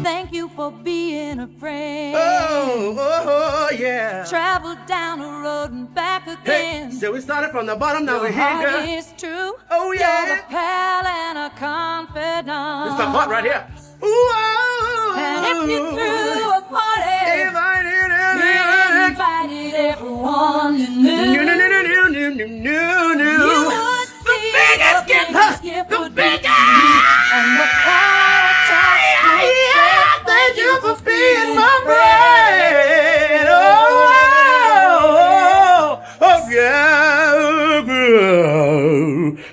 Thank you for being a friend. Oh, yeah. Travel down the road and back again. Hey, so we started from the bottom, now Your we're here, girl. heart is true. Oh, yeah. You're a pal and a confidant. This is the part right here. Whoa. And if you threw a party, invited everyone you knew. You would see the biggest gift would be and the thank you for being my friend. Oh, yeah.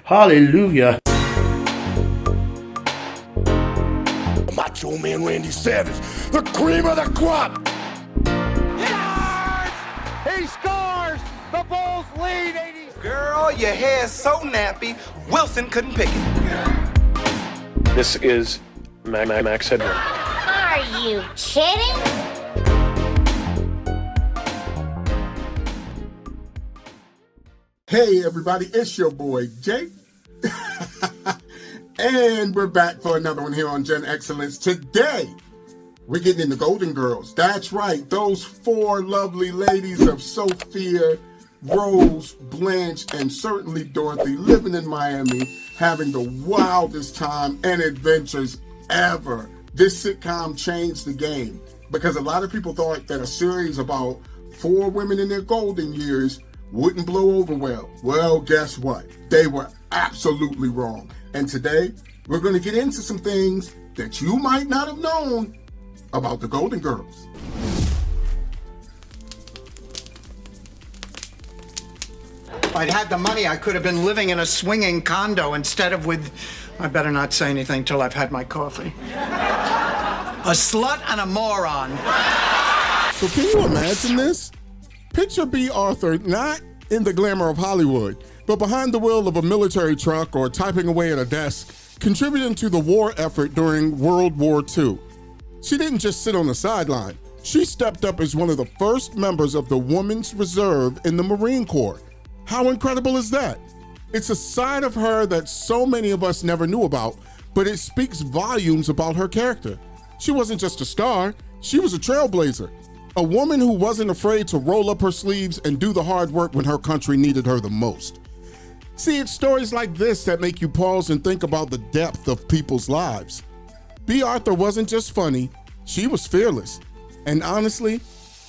Hallelujah. Macho Man Randy Savage, the cream of the crop. He scores! The Bulls lead 80. Girl, your hair's so nappy, Wilson couldn't pick it. This is Max Headroom. Are you kidding? Hey everybody, it's your boy Jake. And we're back for another one here on Gen X-Cellence. Today, we're getting into Golden Girls. That's right, those four lovely ladies of Sophia, Rose, Blanche, and certainly Dorothy living in Miami, having the wildest time and adventures ever. This sitcom changed the game because a lot of people thought that a series about four women in their golden years wouldn't blow over well. Well, guess what? They were absolutely wrong. And today, we're going to get into some things that you might not have known about the Golden Girls. If I'd had the money, I could have been living in a swinging condo instead of with... I better not say anything till I've had my coffee. A slut and a moron. So can you imagine this? Picture B. Arthur not in the glamour of Hollywood, but behind the wheel of a military truck or typing away at a desk, contributing to the war effort during World War II. She didn't just sit on the sideline. She stepped up as one of the first members of the Women's Reserve in the Marine Corps. How incredible is that? It's a side of her that so many of us never knew about, but it speaks volumes about her character. She wasn't just a star, she was a trailblazer. A woman who wasn't afraid to roll up her sleeves and do the hard work when her country needed her the most. See, it's stories like this that make you pause and think about the depth of people's lives. B. Arthur wasn't just funny, she was fearless. And honestly,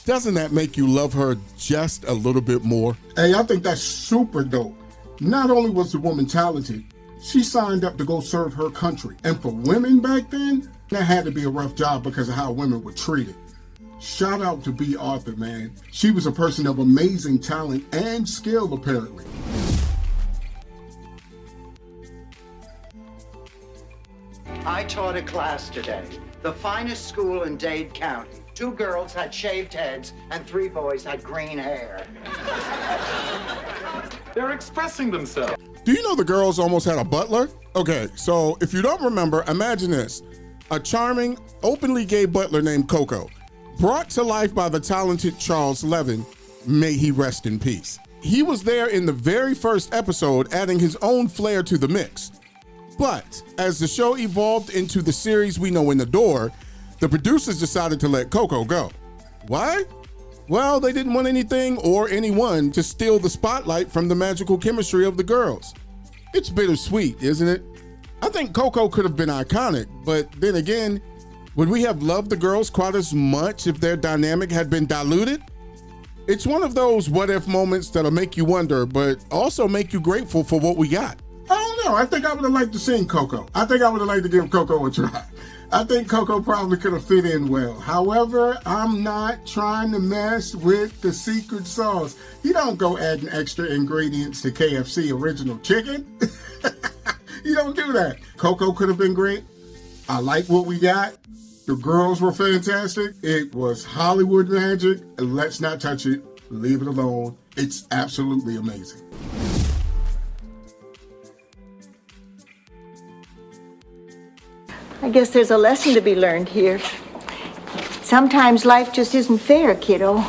doesn't that make you love her just a little bit more? Hey, I think that's super dope. Not only was the woman talented, she signed up to go serve her country. And for women back then, that had to be a rough job because of how women were treated. Shout out to B. Arthur, man. She was a person of amazing talent and skill, apparently. I taught a class today. The finest school in Dade County. 2 girls had shaved heads and 3 boys had green hair. They're expressing themselves. Do you know the girls almost had a butler? Okay, so if you don't remember, imagine this. A charming, openly gay butler named Coco, brought to life by the talented Charles Levin, may he rest in peace. He was there in the very first episode, adding his own flair to the mix. But as the show evolved into the series we know and adore, the producers decided to let Coco go. Why? Well, they didn't want anything or anyone to steal the spotlight from the magical chemistry of the girls. It's bittersweet, isn't it? I think Coco could have been iconic, but then again, would we have loved the girls quite as much if their dynamic had been diluted? It's one of those what-if moments that'll make you wonder, but also make you grateful for what we got. I don't know. I think I would have liked to sing Coco. I think I would have liked to give Coco a try. I think Coco probably could have fit in well. However, I'm not trying to mess with the secret sauce. You don't go adding extra ingredients to KFC original chicken. You don't do that. Coco could have been great. I like what we got. The girls were fantastic. It was Hollywood magic. Let's not touch it. Leave it alone. It's absolutely amazing. I guess there's a lesson to be learned here. Sometimes life just isn't fair, kiddo.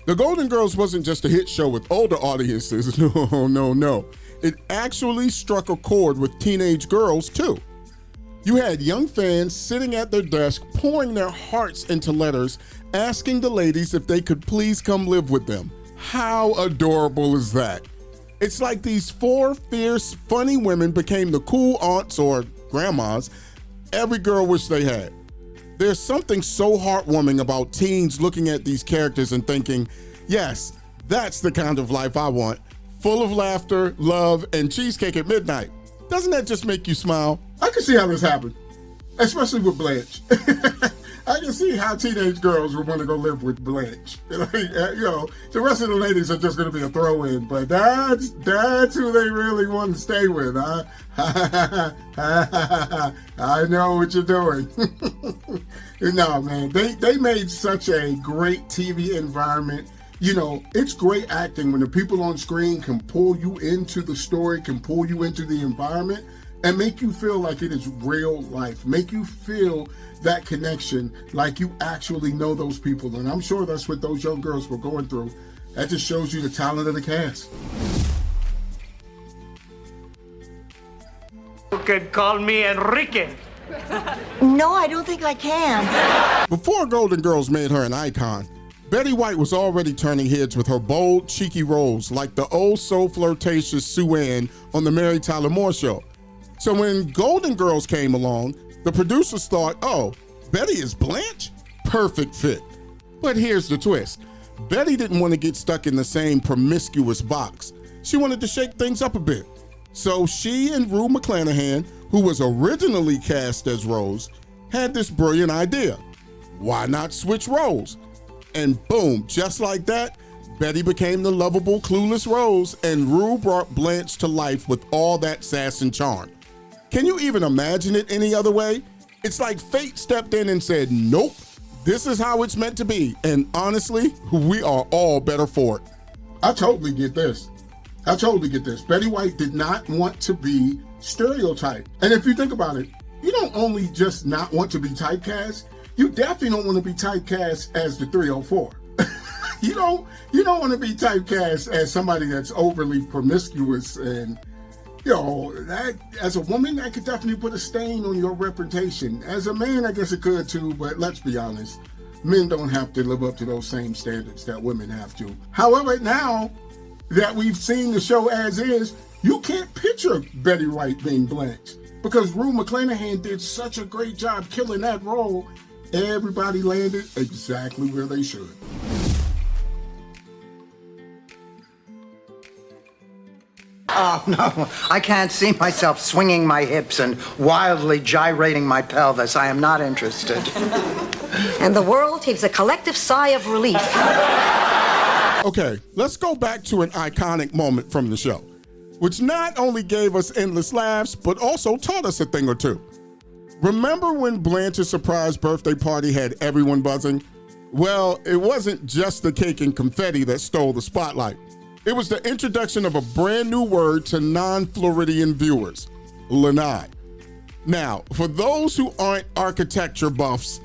The Golden Girls wasn't just a hit show with older audiences. No. it actually struck a chord with teenage girls too. You had young fans sitting at their desk pouring their hearts into letters, asking the ladies if they could please come live with them. How adorable is that? It's like these 4 fierce, funny women became the cool aunts or grandmas every girl wished they had. There's something so heartwarming about teens looking at these characters and thinking, yes, that's the kind of life I want. Full of laughter, love, and cheesecake at midnight. Doesn't that just make you smile? I can see how this happened, especially with Blanche. I can see how teenage girls would want to go live with Blanche. The rest of the ladies are just going to be a throw-in, but that's who they really want to stay with, huh? I know what you're doing. No, man, they made such a great TV environment. It's great acting when the people on screen can pull you into the story, can pull you into the environment, and make you feel like it is real life. Make you feel that connection like you actually know those people. And I'm sure that's what those young girls were going through. That just shows you the talent of the cast. You can call me Enrique. No, I don't think I can. Before Golden Girls made her an icon, Betty White was already turning heads with her bold, cheeky roles like the oh so flirtatious Sue Ann on the Mary Tyler Moore Show. So when Golden Girls came along, the producers thought, oh, Betty is Blanche? Perfect fit. But here's the twist. Betty didn't want to get stuck in the same promiscuous box. She wanted to shake things up a bit. So she and Rue McClanahan, who was originally cast as Rose, had this brilliant idea. Why not switch roles? And boom, just like that, Betty became the lovable, clueless Rose, and Rue brought Blanche to life with all that sass and charm. Can you even imagine it any other way? It's like fate stepped in and said, nope, this is how it's meant to be. And honestly, we are all better for it. I totally get this. Betty White did not want to be stereotyped. And if you think about it, you don't only just not want to be typecast, you definitely don't want to be typecast as the 304. You don't want to be typecast as somebody that's overly promiscuous, and that as a woman, that could definitely put a stain on your reputation. As a man, I guess it could too, but let's be honest, men don't have to live up to those same standards that women have to. However, now that we've seen the show as is, you can't picture Betty White being Blanche because Rue McClanahan did such a great job killing that role. Everybody landed exactly where they should. Oh, no, I can't see myself swinging my hips and wildly gyrating my pelvis. I am not interested. And the world heaves a collective sigh of relief. Okay, let's go back to an iconic moment from the show, which not only gave us endless laughs, but also taught us a thing or two. Remember when Blanche's surprise birthday party had everyone buzzing? Well, it wasn't just the cake and confetti that stole the spotlight. It was the introduction of a brand new word to non-Floridian viewers, lanai. Now, for those who aren't architecture buffs,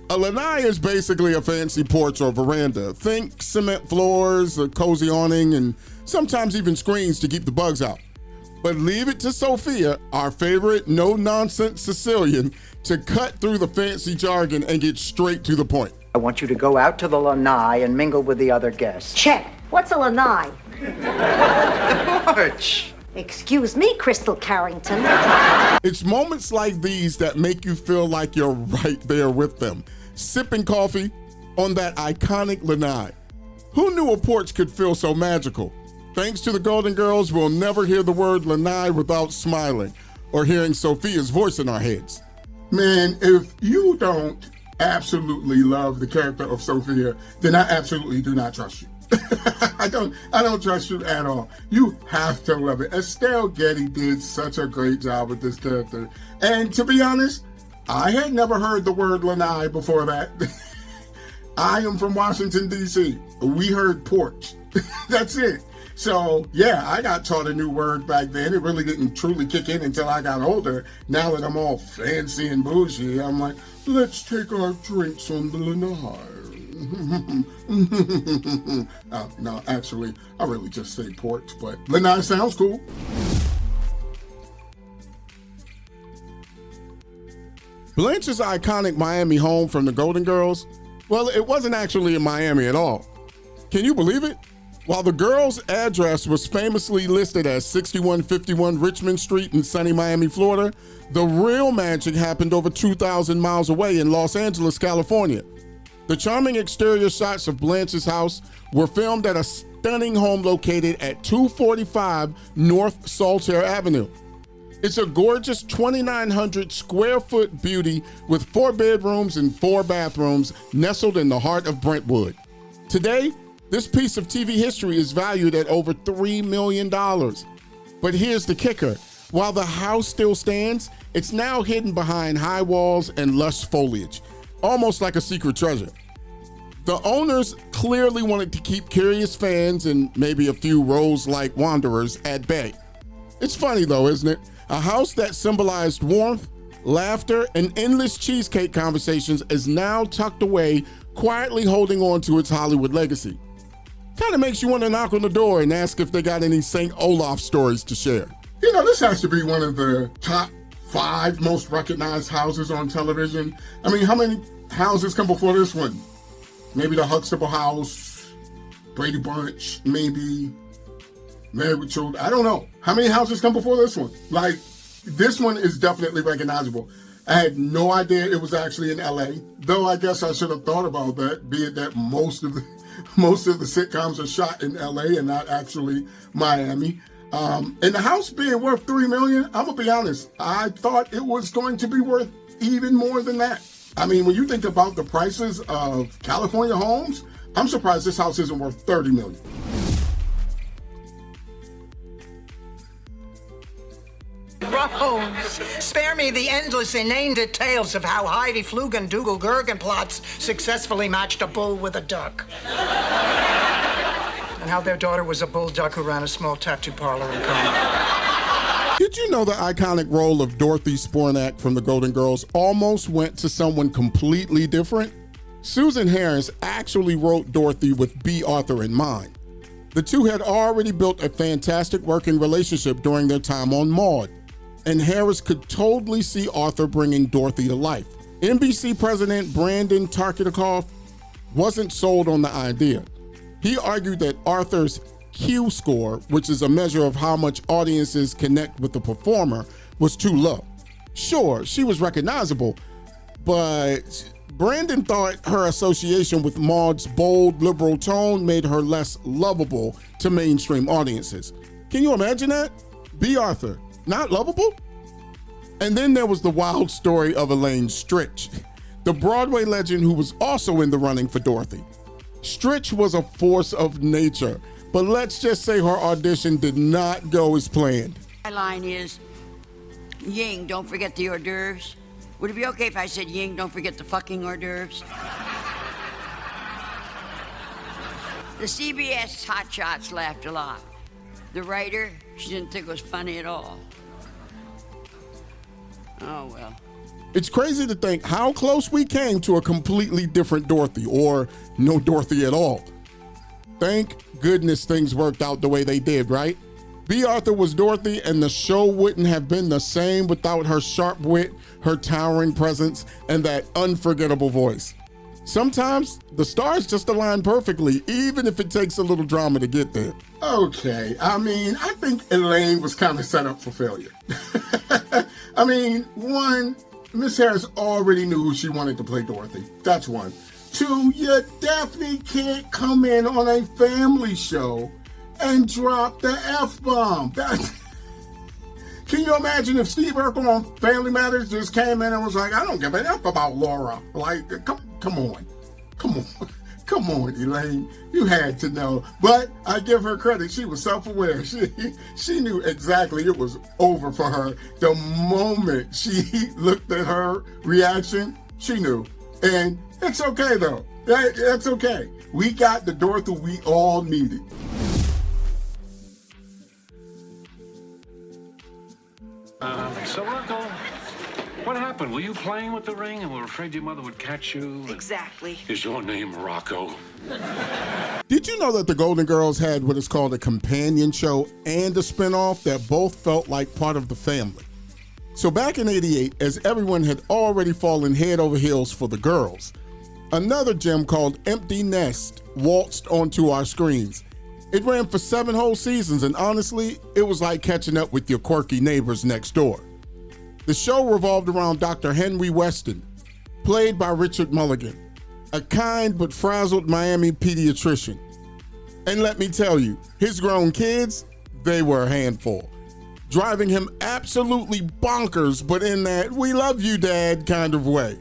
a lanai is basically a fancy porch or veranda. Think cement floors, a cozy awning, and sometimes even screens to keep the bugs out. But leave it to Sophia, our favorite no-nonsense Sicilian, to cut through the fancy jargon and get straight to the point. I want you to go out to the lanai and mingle with the other guests. Check. What's a lanai? The porch. Excuse me, Crystal Carrington. It's moments like these that make you feel like you're right there with them, sipping coffee on that iconic lanai. Who knew a porch could feel so magical? Thanks to the Golden Girls, we'll never hear the word lanai without smiling or hearing Sophia's voice in our heads. Man, if you don't absolutely love the character of Sophia, then I absolutely do not trust you. I don't trust you at all. You have to love it. Estelle Getty did such a great job with this character. And to be honest, I had never heard the word lanai before that. I am from Washington, D.C. We heard porch. That's it. So, yeah, I got taught a new word back then. It really didn't truly kick in until I got older. Now that I'm all fancy and bougie, I'm like, let's take our drinks on the lanai. No, actually, I really just say porch, but Lanai sounds cool. Blanche's iconic Miami home from the Golden Girls, well, it wasn't actually in Miami at all. Can you believe it? While the girls' address was famously listed as 6151 Richmond Street in sunny Miami, Florida, the real magic happened over 2,000 miles away in Los Angeles, California. The charming exterior shots of Blanche's house were filmed at a stunning home located at 245 North Saltaire Avenue. It's a gorgeous 2,900 square foot beauty with 4 bedrooms and 4 bathrooms nestled in the heart of Brentwood. Today, this piece of TV history is valued at over $3 million. But here's the kicker. While the house still stands, it's now hidden behind high walls and lush foliage, almost like a secret treasure. The owners clearly wanted to keep curious fans and maybe a few rose-like wanderers at bay. It's funny though, isn't it? A house that symbolized warmth, laughter, and endless cheesecake conversations is now tucked away, quietly holding on to its Hollywood legacy. Kind of makes you want to knock on the door and ask if they got any St. Olaf stories to share. You know, this has to be one of the top 5 most recognized houses on television. I mean, how many houses come before this one? Maybe the Huxtable House, Brady Bunch, maybe Married with Children. I don't know. How many houses come before this one? Like, this one is definitely recognizable. I had no idea it was actually in LA, though I guess I should have thought about that, be it that most of the sitcoms are shot in LA and not actually Miami. And the house being worth $3 million, I'm gonna be honest, I thought it was going to be worth even more than that. I mean, when you think about the prices of California homes, I'm surprised this house isn't worth $30 million. Rose, spare me the endless inane details of how Heidi Flugen-Dougal Gurgenplatz successfully matched a bull with a duck. And how their daughter was a bulldog who ran a small tattoo parlor in Como. Did you know the iconic role of Dorothy Spornak from the Golden Girls almost went to someone completely different? Susan Harris actually wrote Dorothy with B. Arthur in mind. The two had already built a fantastic working relationship during their time on Maude, and Harris could totally see Arthur bringing Dorothy to life. NBC president Brandon Tartikoff wasn't sold on the idea. He argued that Arthur's Q score, which is a measure of how much audiences connect with the performer, was too low. Sure, she was recognizable, but Brandon thought her association with Maude's bold liberal tone made her less lovable to mainstream audiences. Can you imagine that? B. Arthur, not lovable? And then there was the wild story of Elaine Stritch, the Broadway legend who was also in the running for Dorothy. Stritch was a force of nature, but let's just say her audition did not go as planned. My line is, Ying, don't forget the hors d'oeuvres. Would it be okay if I said, Ying, don't forget the fucking hors d'oeuvres? The CBS hotshots laughed a lot. The writer, she didn't think it was funny at all. Oh, well. It's crazy to think how close we came to a completely different Dorothy, or no Dorothy at all. Thank goodness things worked out the way they did, right? B. Arthur was Dorothy, and the show wouldn't have been the same without her sharp wit, her towering presence, and that unforgettable voice. Sometimes the stars just align perfectly, even if it takes a little drama to get there. Okay, I mean, I think Elaine was kind of set up for failure. I mean, 1, Miss Harris already knew who she wanted to play Dorothy. That's 1. 2, you definitely can't come in on a family show and drop the F-bomb. Can you imagine if Steve Urkel on Family Matters just came in and was like, I don't give a F about Laura. Like, come on, Elaine. You had to know. But I give her credit. She was self-aware. She knew exactly it was over for her. The moment she looked at her reaction, she knew. And it's okay, though. That's okay. We got the Dorothy we all needed. So Urkel, What happened? Were you playing with the ring and were afraid your mother would catch you? Exactly. Is your name Rocco? Did you know that the Golden Girls had what is called a companion show and a spinoff that both felt like part of the family? So back in '88, as everyone had already fallen head over heels for the girls, another gem called Empty Nest waltzed onto our screens. It ran for 7 whole seasons, and honestly, it was like catching up with your quirky neighbors next door. The show revolved around Dr. Henry Weston, played by Richard Mulligan, a kind but frazzled Miami pediatrician. And let me tell you, his grown kids, they were a handful, driving him absolutely bonkers, but in that "we love you, Dad" kind of way.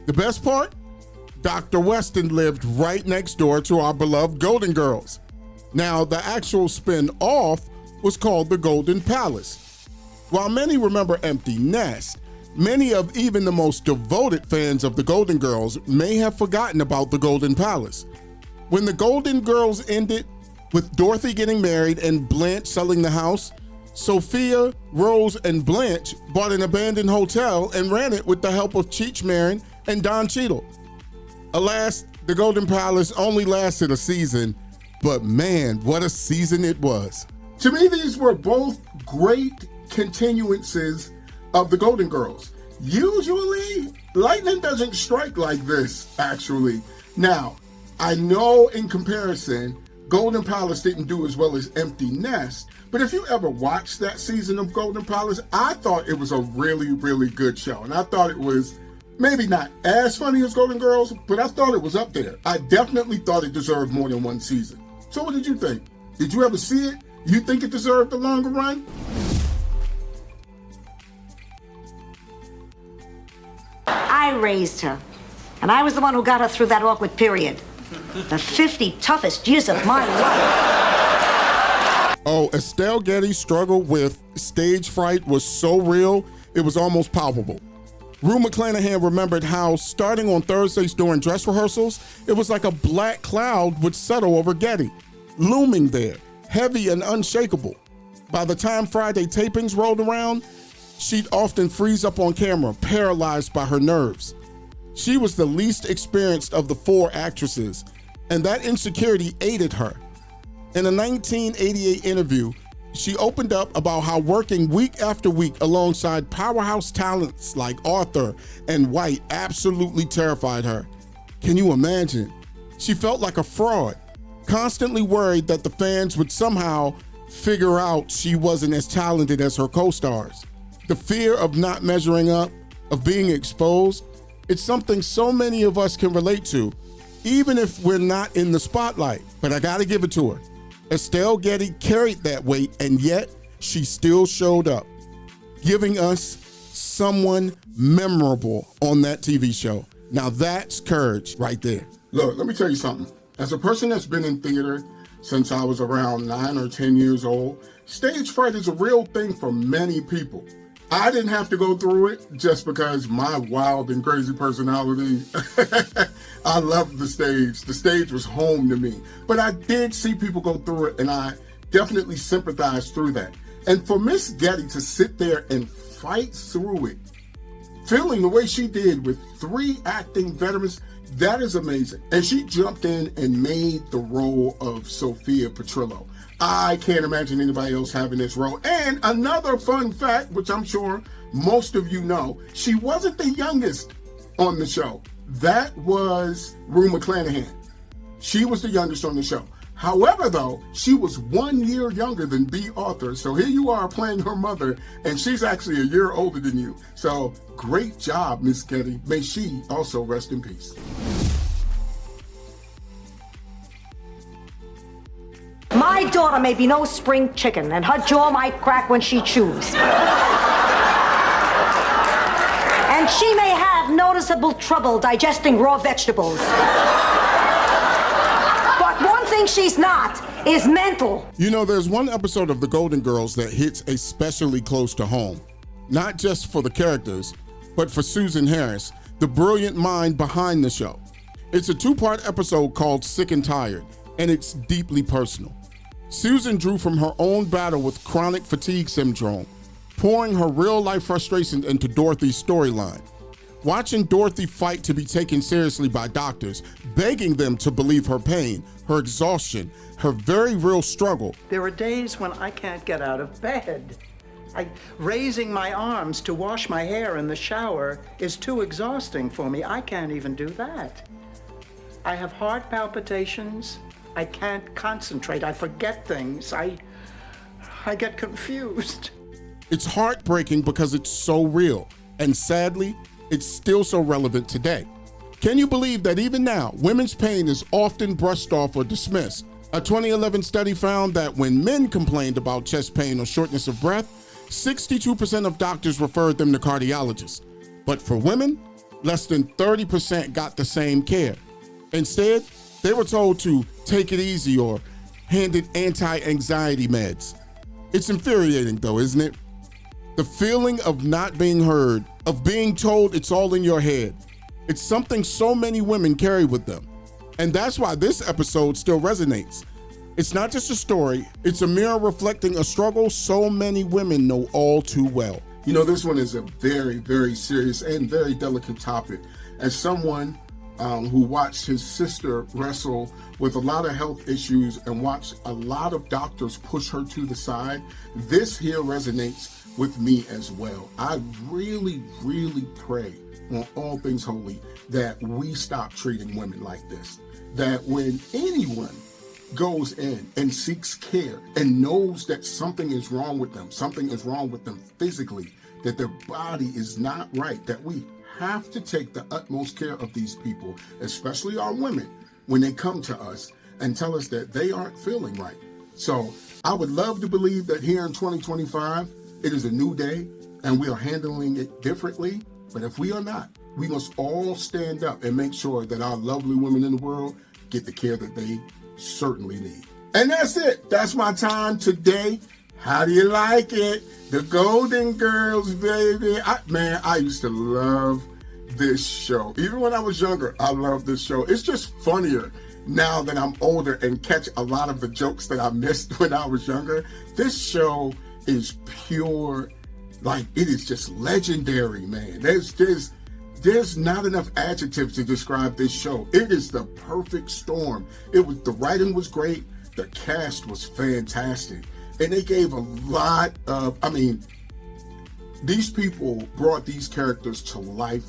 The best part? Dr. Weston lived right next door to our beloved Golden Girls. Now, the actual spin-off was called The Golden Palace. While many remember Empty Nest, many of even the most devoted fans of the Golden Girls may have forgotten about the Golden Palace. When the Golden Girls ended, with Dorothy getting married and Blanche selling the house, Sophia, Rose, and Blanche bought an abandoned hotel and ran it with the help of Cheech Marin and Don Cheadle. Alas, the Golden Palace only lasted a season, but man, what a season it was. To me, these were both great continuances of the Golden Girls. Usually, lightning doesn't strike like this, actually. Now, I know in comparison, Golden Palace didn't do as well as Empty Nest, but if you ever watched that season of Golden Palace, I thought it was a really, really good show. And I thought it was maybe not as funny as Golden Girls, but I thought it was up there. I definitely thought it deserved more than one season. So what did you think? Did you ever see it? You think it deserved a longer run? I raised her, and I was the one who got her through that awkward period. The 50 toughest years of my life. Oh, Estelle Getty's struggle with stage fright was so real, it was almost palpable. Rue McClanahan remembered how, starting on Thursdays during dress rehearsals, it was like a black cloud would settle over Getty, looming there, heavy and unshakable. By the time Friday tapings rolled around, she'd often freeze up on camera, paralyzed by her nerves. She was the least experienced of the 4 actresses, and that insecurity aided her. In a 1988 interview, she opened up about how working week after week alongside powerhouse talents like Arthur and White absolutely terrified her. Can you imagine? She felt like a fraud, constantly worried that the fans would somehow figure out she wasn't as talented as her co-stars. The fear of not measuring up, of being exposed, it's something so many of us can relate to, even if we're not in the spotlight. But I gotta give it to her. Estelle Getty carried that weight, and yet she still showed up, giving us someone memorable on that TV show. Now that's courage right there. Look, let me tell you something. As a person that's been in theater since I was around 9 or 10 years old, stage fright is a real thing for many people. I didn't have to go through it just because my wild and crazy personality. I loved the stage. The stage was home to me. But I did see people go through it, and I definitely sympathized through that. And for Miss Getty to sit there and fight through it, feeling the way she did with 3 acting veterans, that is amazing. And she jumped in and made the role of Sophia Petrillo. I can't imagine anybody else having this role. And another fun fact, which I'm sure most of you know, she wasn't the youngest on the show. That was Rue McClanahan. She was the youngest on the show. However, though, she was 1 year younger than B. Arthur. So here you are playing her mother, and she's actually a year older than you. So great job, Miss Getty. May she also rest in peace. My daughter may be no spring chicken, and her jaw might crack when she chews. And she may have noticeable trouble digesting raw vegetables. But one thing she's not is mental. You know, there's one episode of The Golden Girls that hits especially close to home. Not just for the characters, but for Susan Harris, the brilliant mind behind the show. It's a 2-part episode called Sick and Tired, and it's deeply personal. Susan drew from her own battle with chronic fatigue syndrome, pouring her real-life frustrations into Dorothy's storyline. Watching Dorothy fight to be taken seriously by doctors, begging them to believe her pain, her exhaustion, her very real struggle. There are days when I can't get out of bed. Raising my arms to wash my hair in the shower is too exhausting for me. I can't even do that. I have heart palpitations. I can't concentrate. I forget things. I get confused. It's heartbreaking because it's so real, and sadly, it's still so relevant today. Can you believe that even now, women's pain is often brushed off or dismissed? A 2011 study found that when men complained about chest pain or shortness of breath, 62% of doctors referred them to cardiologists. But for women, less than 30% got the same care. Instead, they were told to take it easy or handed anti-anxiety meds. It's infuriating though, isn't it? The feeling of not being heard, of being told it's all in your head. It's something so many women carry with them. And that's why this episode still resonates. It's not just a story, it's a mirror reflecting a struggle so many women know all too well. You know, this one is a very, very serious and very delicate topic. As someone who watched his sister wrestle with a lot of health issues and watched a lot of doctors push her to the side, this here resonates with me as well. I really, really pray on all things holy that we stop treating women like this. That when anyone goes in and seeks care and knows that something is wrong with them physically, that their body is not right, that we have to take the utmost care of these people, especially our women, when they come to us and tell us that they aren't feeling right. So I would love to believe that here in 2025, it is a new day and we are handling it differently. But if we are not, we must all stand up and make sure that our lovely women in the world get the care that they certainly need. And that's it. That's my time today. How do you like it? The Golden Girls, baby. I used to love this show. Even when I was younger, I loved this show. It's just funnier now that I'm older and catch a lot of the jokes that I missed when I was younger. This show is pure, like, it is just legendary, man. There's not enough adjectives to describe this show. It is the perfect storm. The writing was great. The cast was fantastic. And they gave a lot of, these people brought these characters to life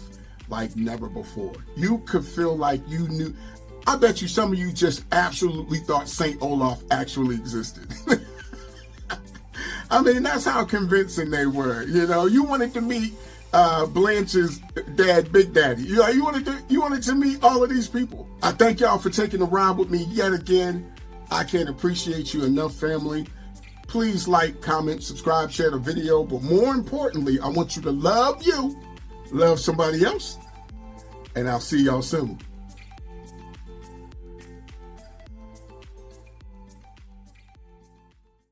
like never before. You could feel like you knew. I bet you some of you just absolutely thought St. Olaf actually existed. That's how convincing they were. You know, you wanted to meet Blanche's dad, Big Daddy. You wanted to meet all of these people. I thank y'all for taking a ride with me yet again. I can't appreciate you enough, family. Please like, comment, subscribe, share the video. But more importantly, I want you to love you, love somebody else, and I'll see y'all soon.